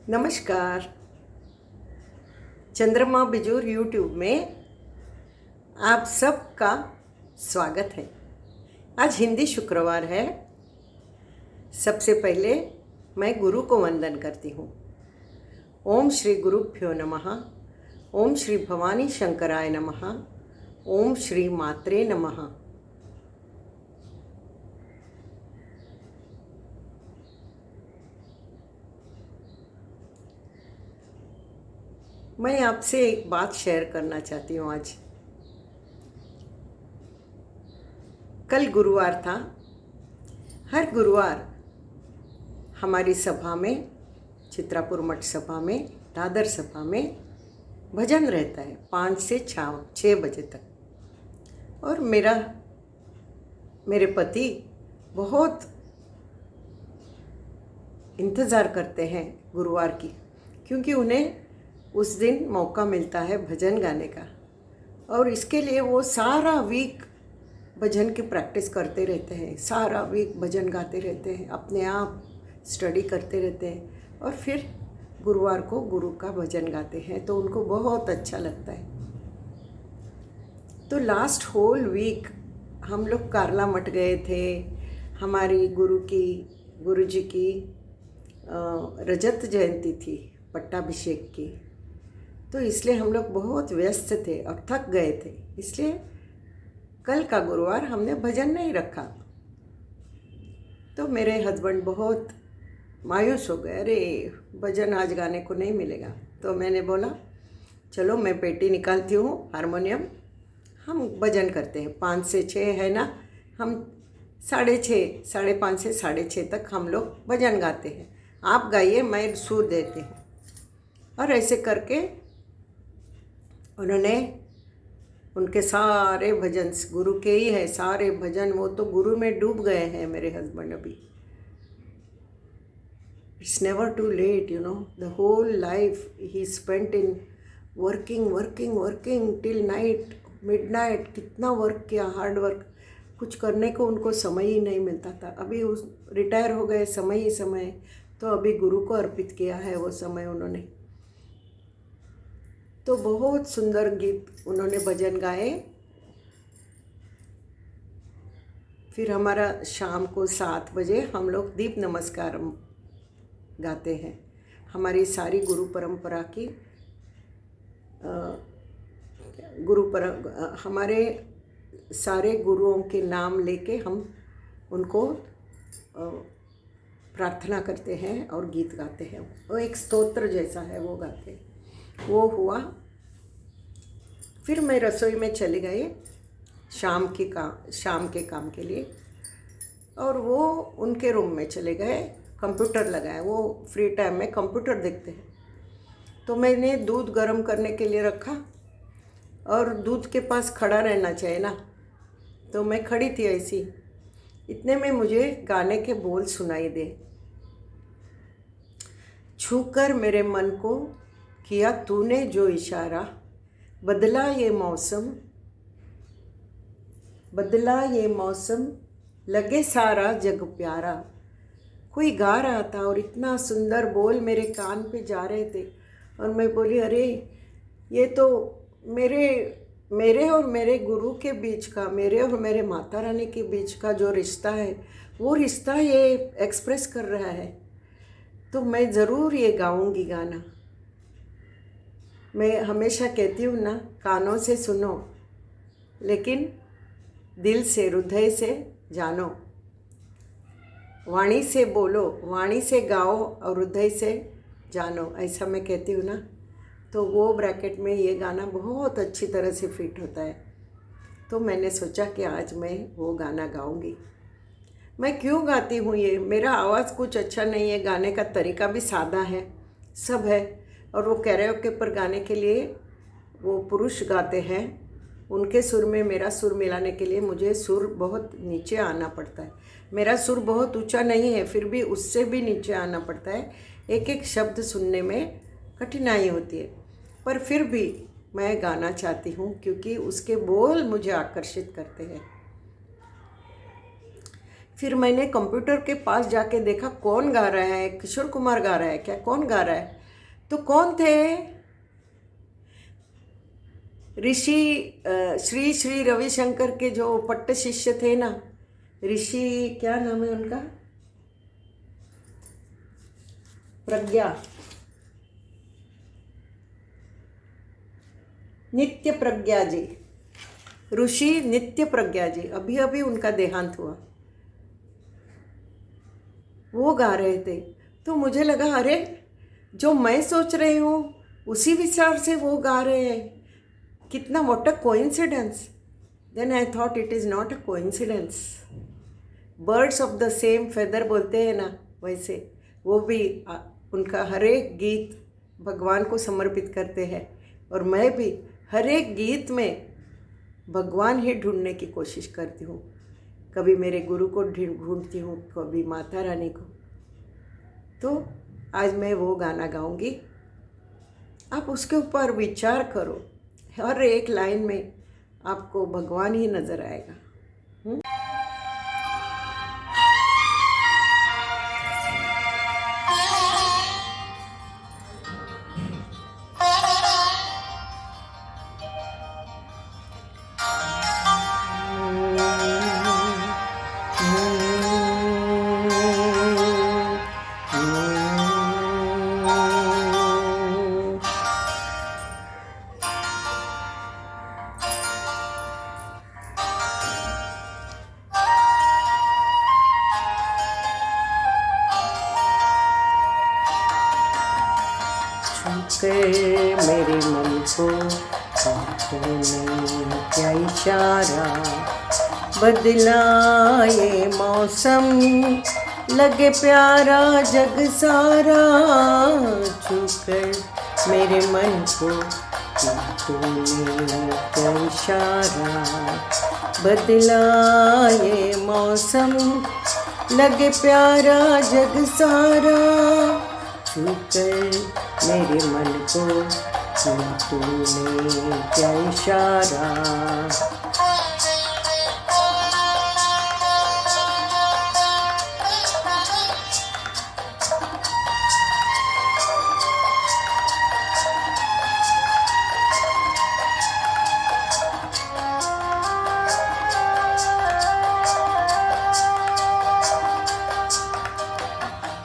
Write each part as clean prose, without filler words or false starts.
नमस्कार। चंद्रमा बिजूर यूट्यूब में आप सबका स्वागत है। आज हिंदी शुक्रवार है। सबसे पहले मैं गुरु को वंदन करती हूँ। ओम श्री गुरुभ्यो नमः। ओम श्री भवानी शंकराय नमः। ओम श्री मात्रे नमः। मैं आपसे एक बात शेयर करना चाहती हूँ आज। कल गुरुवार था। हर गुरुवार हमारी सभा में, चित्रापुर मठ सभा में, दादर सभा में भजन रहता है 5 से 6 बजे तक। और मेरे पति बहुत इंतज़ार करते हैं गुरुवार की, क्योंकि उन्हें उस दिन मौका मिलता है भजन गाने का। और इसके लिए वो सारा वीक भजन की प्रैक्टिस करते रहते हैं, सारा वीक भजन गाते रहते हैं, अपने आप स्टडी करते रहते हैं और फिर गुरुवार को गुरु का भजन गाते हैं। तो उनको बहुत अच्छा लगता है। तो लास्ट होल वीक हम लोग कारला मठ गए थे। हमारी गुरु जी की रजत जयंती थी, पट्टाभिषेक की। तो इसलिए हम लोग बहुत व्यस्त थे और थक गए थे, इसलिए कल का गुरुवार हमने भजन नहीं रखा। तो मेरे हस्बैंड बहुत मायूस हो गए, अरे भजन आज गाने को नहीं मिलेगा। तो मैंने बोला चलो मैं पेटी निकालती हूँ, हारमोनियम, हम भजन करते हैं। 5 से 6 है ना, हम 6:30, 5:30 से 6:30 तक हम लोग भजन गाते हैं। आप गाइए, मैं सुर देती हूँ। और ऐसे करके उन्होंने उनके सारे भजन गुरु के ही है, सारे भजन। वो तो गुरु में डूब गए हैं मेरे हस्बैंड अभी। It's never too late, you know. The whole life he spent in working till night, midnight. कितना वर्क किया, हार्ड वर्क। कुछ करने को उनको समय ही नहीं मिलता था। अभी उस रिटायर हो गए, समय ही समय। तो अभी गुरु को अर्पित किया है वो समय उन्होंने। तो बहुत सुंदर गीत उन्होंने भजन गाए। फिर हमारा शाम को 7 बजे हम लोग दीप नमस्कार गाते हैं। हमारी सारी गुरु परंपरा की हमारे सारे गुरुओं के नाम लेके हम उनको प्रार्थना करते हैं और गीत गाते हैं। वो एक स्तोत्र जैसा है, वो गाते हैं। वो हुआ। फिर मैं रसोई में चली गई शाम के काम के लिए। और वो उनके रूम में चले गए, कंप्यूटर लगाए। वो फ्री टाइम में कंप्यूटर देखते हैं। तो मैंने दूध गर्म करने के लिए रखा, और दूध के पास खड़ा रहना चाहिए ना, तो मैं खड़ी थी ऐसी। इतने में मुझे गाने के बोल सुनाई दे। छूकर मेरे मन को किया तूने जो इशारा, बदला ये मौसम, लगे सारा जग प्यारा। कोई गा रहा था और इतना सुंदर बोल मेरे कान पे जा रहे थे। और मैं बोली, अरे ये तो मेरे और मेरे गुरु के बीच का, मेरे और मेरे माता रानी के बीच का जो रिश्ता है, वो रिश्ता ये एक्सप्रेस कर रहा है। तो मैं ज़रूर ये गाऊंगी गाना। मैं हमेशा कहती हूँ ना, कानों से सुनो लेकिन दिल से, हृदय से जानो। वाणी से बोलो, वाणी से गाओ और हृदय से जानो, ऐसा मैं कहती हूँ ना। तो वो ब्रैकेट में ये गाना बहुत अच्छी तरह से फिट होता है। तो मैंने सोचा कि आज मैं वो गाना गाऊंगी। मैं क्यों गाती हूँ ये? मेरा आवाज़ कुछ अच्छा नहीं है, गाने का तरीका भी सादा है, सब है। और वो कैरियोके पर गाने के लिए वो पुरुष गाते हैं, उनके सुर में मेरा सुर मिलाने के लिए मुझे सुर बहुत नीचे आना पड़ता है। मेरा सुर बहुत ऊंचा नहीं है, फिर भी उससे भी नीचे आना पड़ता है। एक एक शब्द सुनने में कठिनाई होती है, पर फिर भी मैं गाना चाहती हूँ क्योंकि उसके बोल मुझे आकर्षित करते हैं। फिर मैंने कंप्यूटर के पास जाके देखा कौन गा रहा है, किशोर कुमार गा रहा है क्या, कौन गा रहा है? तो कौन थे? ऋषि श्री श्री रविशंकर के जो पट्ट शिष्य थे ना, ऋषि क्या नाम है उनका, प्रज्ञा, नित्य प्रज्ञा जी, ऋषि नित्य प्रज्ञा जी, अभी अभी उनका देहांत हुआ। वो गा रहे थे तो मुझे लगा अरे जो मैं सोच रही हूँ उसी विचार से वो गा रहे हैं, कितना what a coincidence. Then I thought it is not a coincidence, birds of the same feather बोलते हैं ना, वैसे वो भी उनका हर एक गीत भगवान को समर्पित करते हैं, और मैं भी हर एक गीत में भगवान ही ढूंढने की कोशिश करती हूँ। कभी मेरे गुरु को ढूंढती हूँ, कभी माता रानी को। तो आज मैं वो गाना गाऊंगी, आप उसके ऊपर विचार करो, हर एक लाइन में आपको भगवान ही नज़र आएगा। मेरे मन को तूने क्या इशारा, बदला ये मौसम, लगे प्यारा जग सारा, छूकर मेरे मन को तूने क्या इशारा, बदला ये मौसम, लगे प्यारा जग सारा, छूकर मेरे मन को तूने क्या इशारा।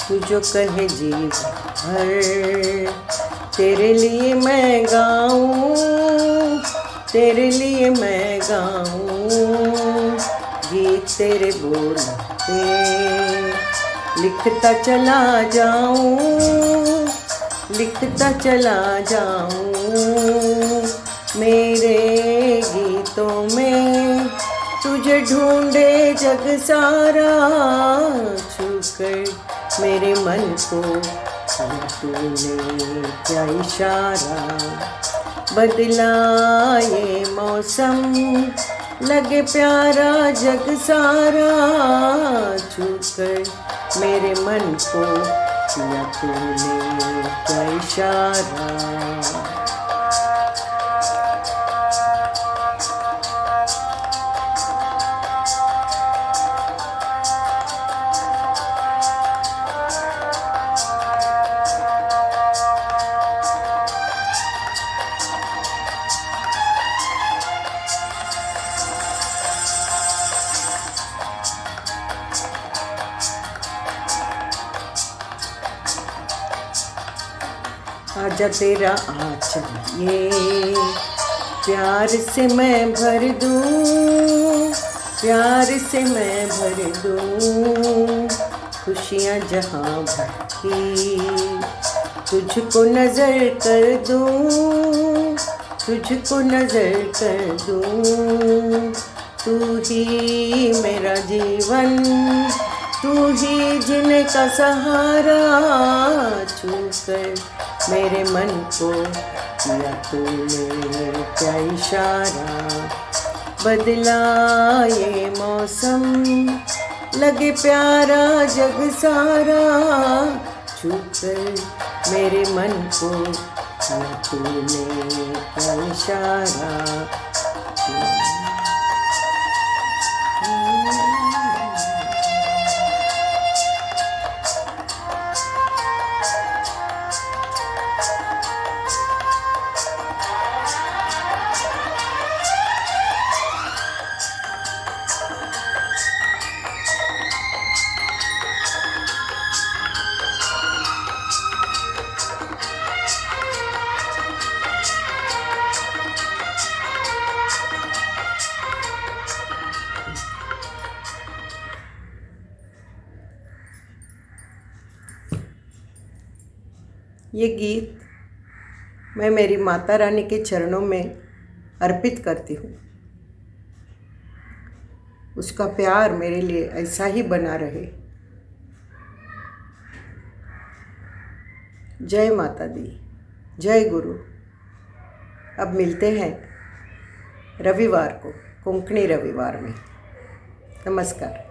तू जो कहे जीव भर, तेरे लिए मैं गाऊं, तेरे लिए मैं गाऊं, गीत तेरे बोल पे लिखता चला जाऊं, लिखता चला जाऊं, मेरे गीतों में तुझे ढूंढे जग सारा, छूकर मेरे मन को तूने क्या इशारा, बदला ये मौसम, लगे प्यारा जग सारा, छूकर मेरे मन को किया तूने क्या इशारा। आजा तेरा आंचल ये प्यार से मैं भर दूं, प्यार से मैं भर दूं, खुशियाँ जहाँ भर की तुझको नजर कर दूं, तुझको नजर कर दूं, तू ही मेरा जीवन, तू ही जीने का सहारा, छूकर मेरे मन को किया तूने क्या इशारा, बदला ये मौसम, लगे प्यारा जग सारा, छूकर मेरे मन को किया तूने क्या इशारा। ये गीत मैं मेरी माता रानी के चरणों में अर्पित करती हूँ। उसका प्यार मेरे लिए ऐसा ही बना रहे। जय माता दी, जय गुरु। अब मिलते हैं रविवार को, कोंकणी रविवार में। नमस्कार।